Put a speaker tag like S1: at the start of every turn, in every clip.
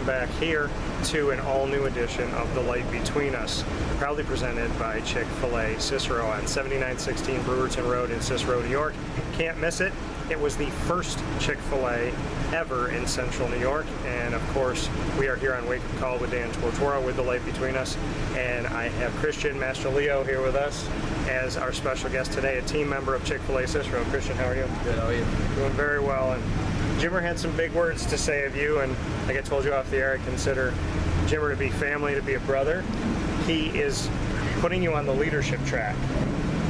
S1: welcome back here to an all-new edition of The Light Between Us, proudly presented by Chick-fil-A Cicero on 7916 Brewerton Road in Cicero, New York. Can't miss it. It was the first Chick-fil-A ever in Central New York, and of course we are here on Wake Up Call with Dan Tortora with The Light Between Us, and I have Christian Mastroleo here with us as our special guest today, a team member of Chick-fil-A Cicero. Christian, how are you?
S2: Good, how are you?
S1: Doing very well. And Jimmer had some big words to say of you, and like I told you off the air, I consider Jimmer to be family, to be a brother. He is putting you on the leadership track,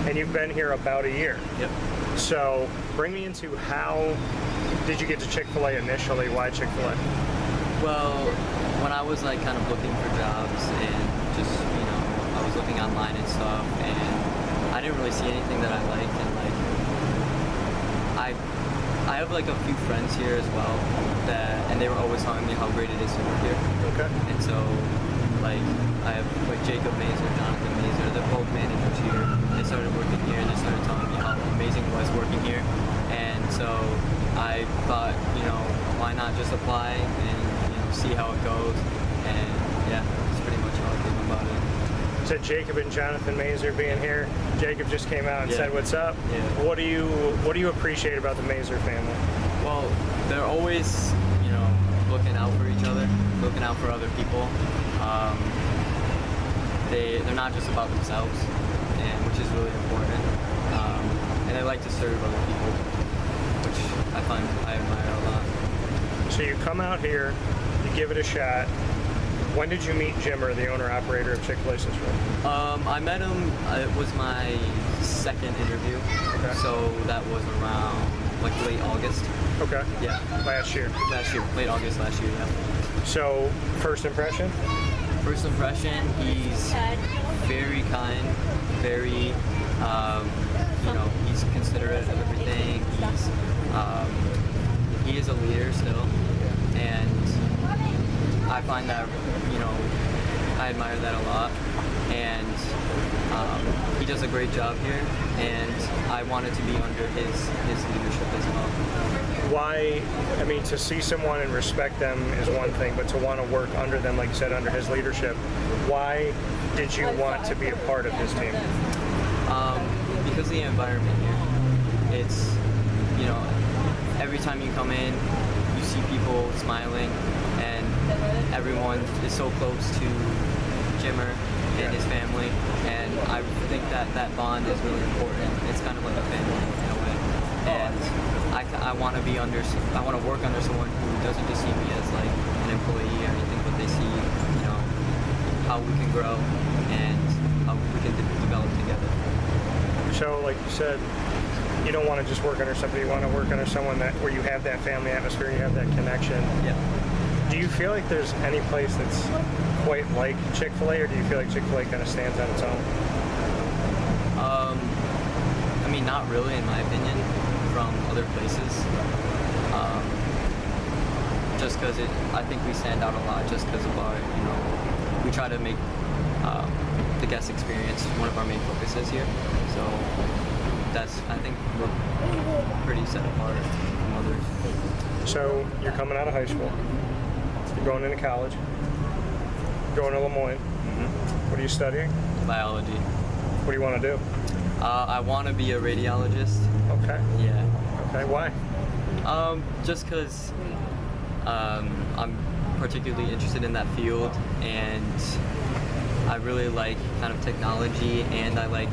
S1: and you've been here about a year.
S2: Yep.
S1: So bring me into how did you get to Chick-fil-A initially? Why Chick-fil-A?
S2: Well, when I was like kind of looking for jobs and just, you know, I was looking online and stuff, and I didn't really see anything that I liked, and like I have like a few friends here as well and they were always telling me how great it is to work here.
S1: Okay.
S2: And so like I have like Jacob Mazer, Jonathan Mazer, they're both managers here. They started working here and they started telling me how amazing it was working here. And so I thought, you know, why not just apply and, you know, see how it goes. And yeah, that's pretty much how I came about it.
S1: So Jacob and Jonathan Mazer being here. Jacob just came out and said, "What's up?"
S2: Yeah.
S1: What do you appreciate about the Mazer family?
S2: Well, they're always, you know, looking out for each other, looking out for other people. They're not just about themselves, and which is really important. And they like to serve other people, which I admire a lot.
S1: So you come out here, you give it a shot. When did you meet Jimmer, the owner-operator of Chick-fil-A Cicero?
S2: I met him, it was my second interview,
S1: Okay.
S2: So that was around like late August.
S1: Okay.
S2: Yeah.
S1: Last year.
S2: Late August last year, yeah.
S1: So, first impression?
S2: First impression, he's very kind, very, you know, he's considerate of everything. He is a leader still, and I find that, you know, I admire that a lot, and he does a great job here, and I wanted to be under his leadership as well.
S1: Why, I mean, to see someone and respect them is one thing, but to want to work under them, like you said, under his leadership, why did you want to be a part of his team?
S2: Because of the environment here. It's, you know, every time you come in, you see people smiling, and everyone is so close to Jimmer and his family, and I think that bond is really important. It's kind of like a family in a way, and I want to work under someone who doesn't just see me as like an employee or anything, but they see, you know, how we can grow and how we can develop together.
S1: So, like you said, you don't want to just work under somebody, you want to work under someone where you have that family atmosphere, you have that connection.
S2: Yeah.
S1: Do you feel like there's any place that's quite like Chick-fil-A, or do you feel like Chick-fil-A kind of stands on its own?
S2: I mean, not really, in my opinion, from other places. Just because I think we stand out a lot just because of our, you know, we try to make the guest experience one of our main focuses here. So I think we're pretty set apart from others.
S1: So you're coming out of high school, you're going into college, going to Lemoyne.
S2: Mm-hmm.
S1: What are you studying?
S2: Biology.
S1: What do you want to do?
S2: I want to be a radiologist.
S1: Okay.
S2: Yeah.
S1: Okay, why?
S2: Just because I'm particularly interested in that field, and I really like kind of technology, and I like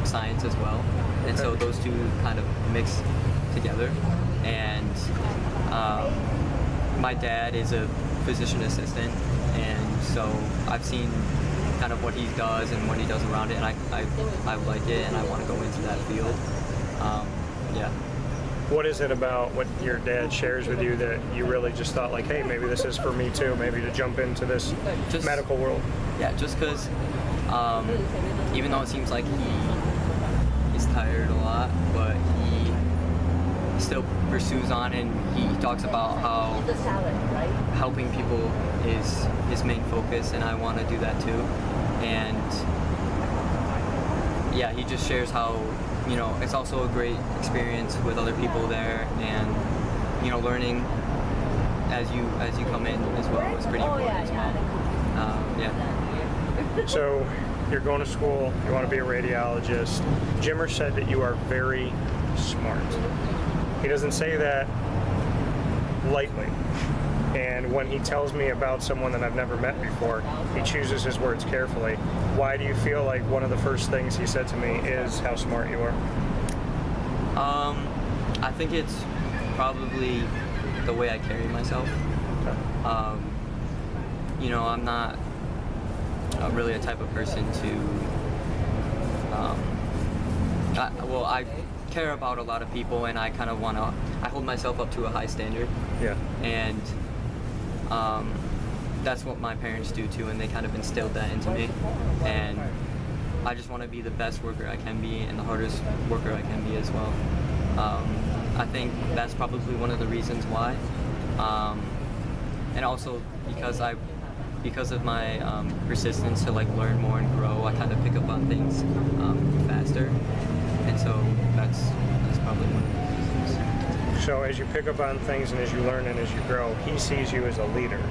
S2: science as well. And so those two kind of mix together. And my dad is a physician assistant, and so I've seen kind of what he does and what he does around it, and I like it, and I want to go into that field. Yeah.
S1: What is it about what your dad shares with you that you really just thought like, hey, maybe this is for me too, maybe to jump into this medical world?
S2: Yeah, just because even though it seems like he is tired a lot, but he still pursues on, and he talks about how helping people is his main focus, and I want to do that too. And yeah, he just shares how, you know, it's also a great experience with other people there, and, you know, learning as you come in as well is pretty important as well. Yeah.
S1: So you're going to school, you want to be a radiologist. Jimmer said that you are very smart. He doesn't say that lightly. And when he tells me about someone that I've never met before, he chooses his words carefully. Why do you feel like one of the first things he said to me is how smart you are?
S2: I think it's probably the way I carry myself. You know, I'm not really a type of person to, I care about a lot of people, and I kind of want to, I hold myself up to a high standard.
S1: Yeah.
S2: And that's what my parents do too, and they kind of instilled that into me. And I just want to be the best worker I can be and the hardest worker I can be as well. I think that's probably one of the reasons why. And also because of my persistence to like learn more and grow, I kind of pick up on things faster. And so that's probably one of the reasons.
S1: So as you pick up on things and as you learn and as you grow, he sees you as a leader.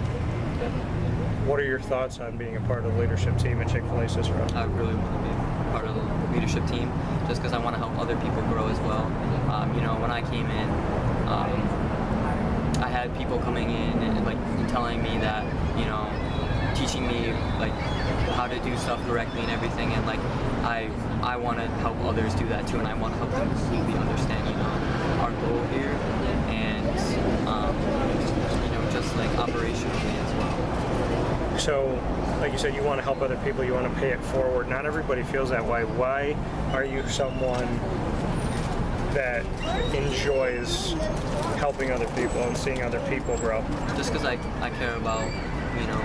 S1: What are your thoughts on being a part of the leadership team at Chick-fil-A Cicero?
S2: I really want to be part of the leadership team just because I want to help other people grow as well. You know, when I came in, I had people coming in and like telling me that, you know, teaching me like how to do stuff correctly and everything, and like I want to help others do that too, and I want to help them completely understand, you know, our goal here, and you know, just like operationally as well.
S1: So, like you said, you want to help other people, you want to pay it forward. Not everybody feels that way. Why are you someone that enjoys helping other people and seeing other people grow?
S2: Just because I care about, you know,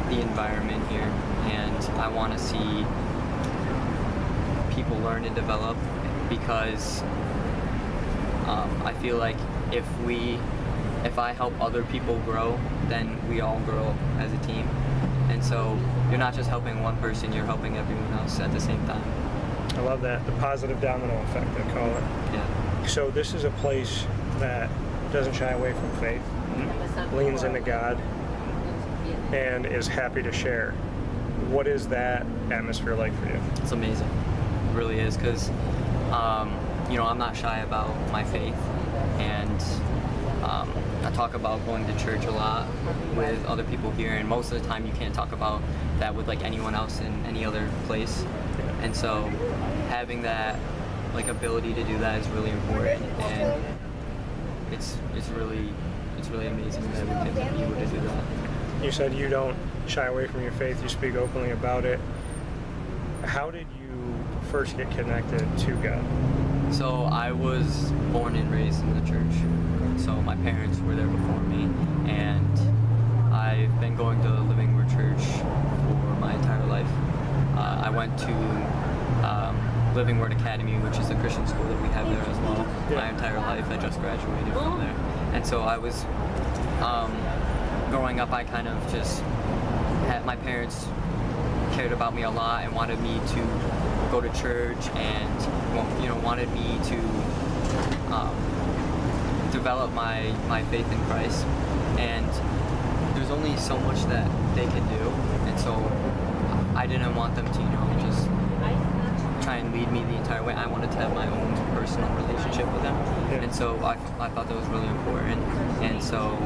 S2: the environment here, and I want to see people learn and develop, because I feel like if I help other people grow, then we all grow as a team. And so you're not just helping one person, you're helping everyone else at the same time.
S1: I love that. The positive domino effect, I call it.
S2: Yeah.
S1: So this is a place that doesn't shy away from faith, leans into God, and is happy to share. What is that atmosphere like for you?
S2: It's amazing. It really is, because you know, I'm not shy about my faith, and I talk about going to church a lot with other people here, and most of the time you can't talk about that with like anyone else in any other place. And so having that like ability to do that is really important, and it's really amazing that we can be able to do that.
S1: You said you don't shy away from your faith, you speak openly about it. How did you first get connected to God?
S2: So I was born and raised in the church. So my parents were there before me, and I've been going to Living Word Church for my entire life. I went to Living Word Academy, which is a Christian school that we have there as well.
S1: Yeah.
S2: My entire life, I just graduated from there. And so I was, growing up, I kind of just had, my parents cared about me a lot and wanted me to go to church, and you know, wanted me to develop my faith in Christ. And there's only so much that they can do, and so I didn't want them to, you know, just try and lead me the entire way. I wanted to have my own personal relationship with them.
S1: Yeah.
S2: And so I thought that was really important. And so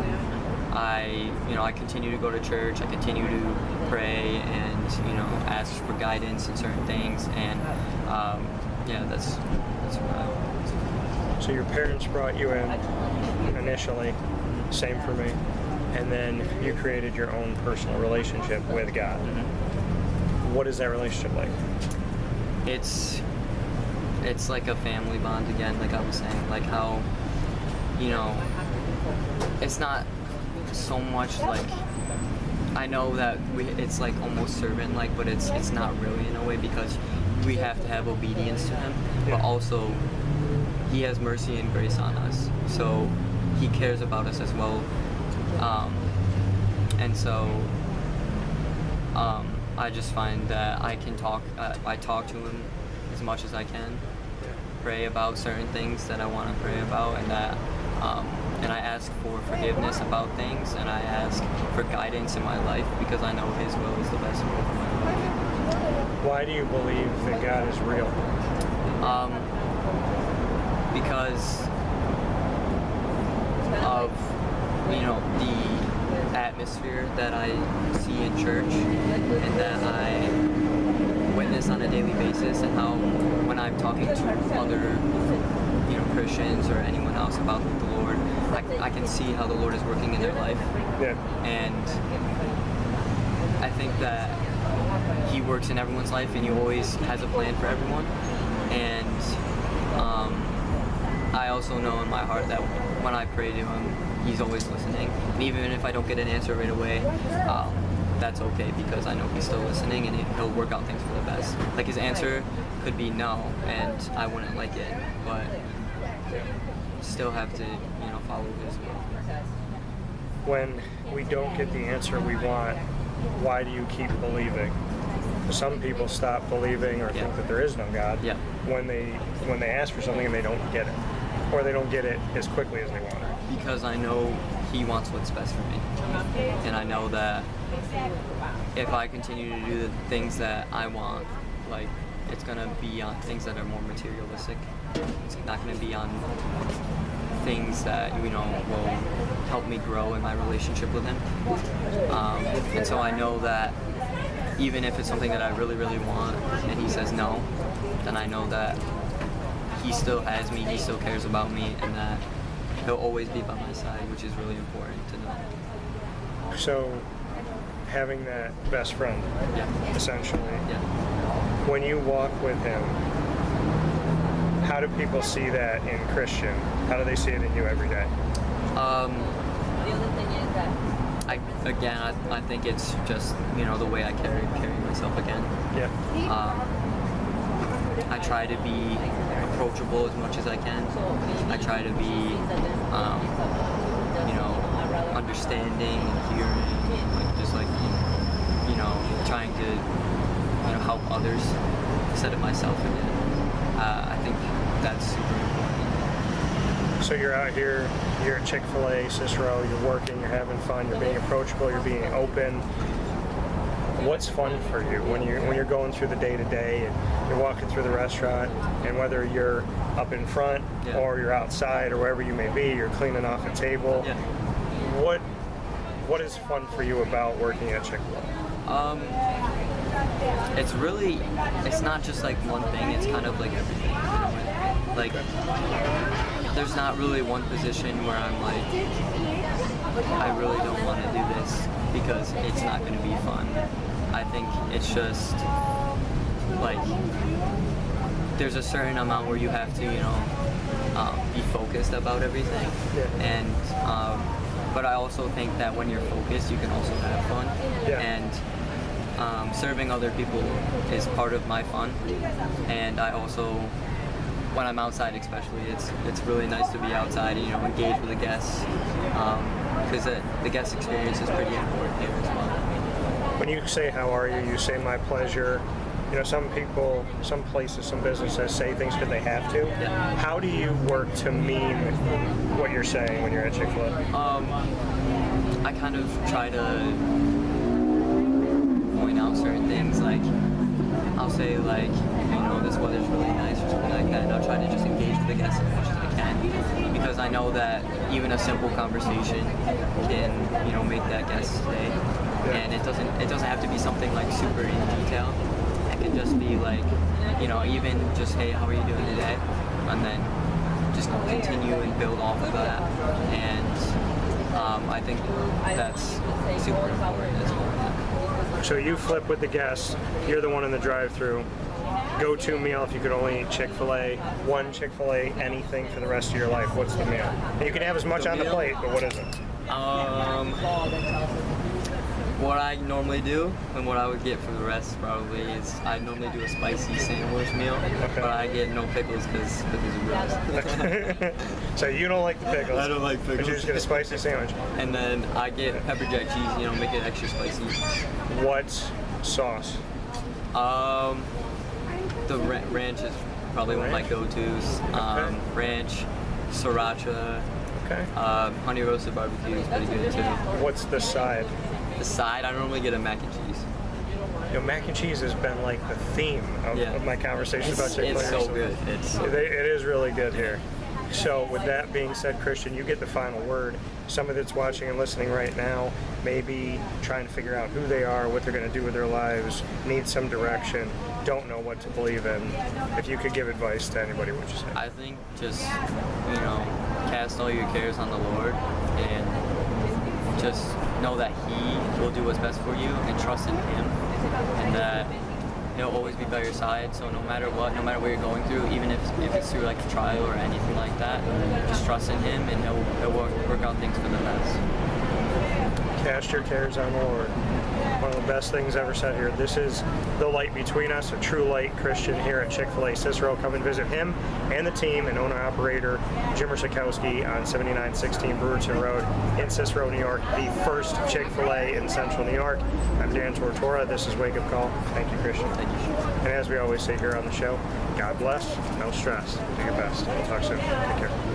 S2: I continue to go to church, I continue to pray, and, you know, ask for guidance in certain things, and yeah, that's what I.
S1: So your parents brought you in initially, same for me, and then you created your own personal relationship with God.
S2: Mm-hmm.
S1: What is that relationship like?
S2: It's like a family bond again, like I was saying, like how, you know, it's not so much like, I know that it's like almost servant-like, but it's not really in a way, because we have to have obedience to him, but also he has mercy and grace on us, so he cares about us as well, and so I just find that I talk to him as much as I can, pray about certain things that I want to pray about, and that and I ask for forgiveness about things, and I ask for guidance in my life because I know His will is the best will for my life.
S1: Why do you believe that God is real?
S2: Because of, you know, the atmosphere that I see in church and that I witness on a daily basis, and how when I'm talking to other, you know, Christians or anyone else about the Lord, I can see how the Lord is working in their life.
S1: Yeah.
S2: And I think that He works in everyone's life, and He always has a plan for everyone. And I also know in my heart that when I pray to Him, He's always listening. And even if I don't get an answer right away, that's okay, because I know He's still listening, and He'll work out things for the best. Like, His answer could be no, and I wouldn't like it, but still have to, you know, follow His will.
S1: When we don't get the answer we want, why do you keep believing? Some people stop believing or think that there is no God when they ask for something and they don't get it, or they don't get it as quickly as they want it.
S2: Because I know He wants what's best for me, and I know that if I continue to do the things that I want, like, it's gonna be on things that are more materialistic. It's not gonna be on things that, you know, will help me grow in my relationship with Him. And so I know that even if it's something that I really, really want and He says no, then I know that He still has me, He still cares about me, and that He'll always be by my side, which is really important to know.
S1: So, having that best friend, essentially, when you walk with Him, how do people see that in Christian? How do they see it in you every day?
S2: I think it's just, you know, the way I carry myself again.
S1: Yeah.
S2: I try to be approachable as much as I can. I try to be, you know, understanding and hearing, like, just like, you know, trying to, you know, help others instead of myself again. I think that's super important.
S1: So you're out here, you're at Chick-fil-A Cicero, you're working, you're having fun, you're being approachable, you're being open. What's fun for you when you're going through the day-to-day and you're walking through the restaurant, and whether you're up in front or you're outside or wherever you may be, you're cleaning off a table. What is fun for you about working at Chick-fil-A?
S2: It's not just like one thing, it's kind of like everything. Like, there's not really one position where I'm like, I really don't want to do this because it's not going to be fun. I think it's just like, there's a certain amount where you have to, you know, be focused about everything. And but I also think that when you're focused, you can also have fun. And serving other people is part of my fun. And I also, when I'm outside especially, it's really nice to be outside and, you know, engage with the guests, because the guest experience is pretty important here as well.
S1: When you say how are you say my pleasure. You know, some people, some places, some businesses say things because they have to. How do you work to mean what you're saying when you're at Chick-fil-A?
S2: I kind of try to point out certain things, like I'll say, like, you know, this weather's really nice or something like that, and I'll try to just engage with the guests as much as I can, because I know that even a simple conversation can, you know, make that guest stay. And it doesn't have to be something like super in detail. It can just be like, you know, even just, hey, how are you doing today? And then just continue and build off of that. And I think that's super important as well.
S1: So you flip with the guests, you're the one in the drive-thru. Go-to meal if you could only eat Chick-fil-A, one Chick-fil-A, anything for the rest of your life, what's the meal? And you can have as much on the plate, but what is it?
S2: What I normally do and what I would get for the rest probably is I normally do a spicy sandwich meal, but I get no pickles because of gross.
S1: So you don't like the pickles?
S2: I don't like pickles.
S1: But you just get a spicy sandwich.
S2: And then I get pepper jack cheese, you know, make it extra spicy.
S1: What sauce?
S2: The ranch is probably one of my go-tos. Ranch, sriracha,
S1: Okay.
S2: Honey roasted barbecue is pretty good too.
S1: What's the side?
S2: The side, I normally get a mac and cheese.
S1: You know, mac and cheese has been like the theme of my conversation about Chick-fil-A.
S2: It's so good.
S1: It is really good here. So with that being said, Christian, you get the final word. Somebody that's watching and listening right now, maybe trying to figure out who they are, what they're going to do with their lives, need some direction, don't know what to believe in. If you could give advice to anybody, what would you say?
S2: I think just, cast all your cares on the Lord and just know that He will do what's best for you and trust in Him, and that He'll always be by your side. So no matter what you're going through, even if it's through like a trial or anything like that, just trust in Him and He'll work out things for the best.
S1: Cast your cares on the Lord. One of the best things ever said here. This is the light between us, a true light Christian here at Chick-fil-A Cicero. Come and visit him and the team and owner-operator Jim Sikowski on 7916 Brewerton Road in Cicero, New York, the first Chick-fil-A in Central New York. I'm Dan Tortora. This is Wake Up Call. Thank you, Christian.
S2: Thank you.
S1: And as we always say here on the show, God bless, no stress. Do your best. We'll talk soon. Take care.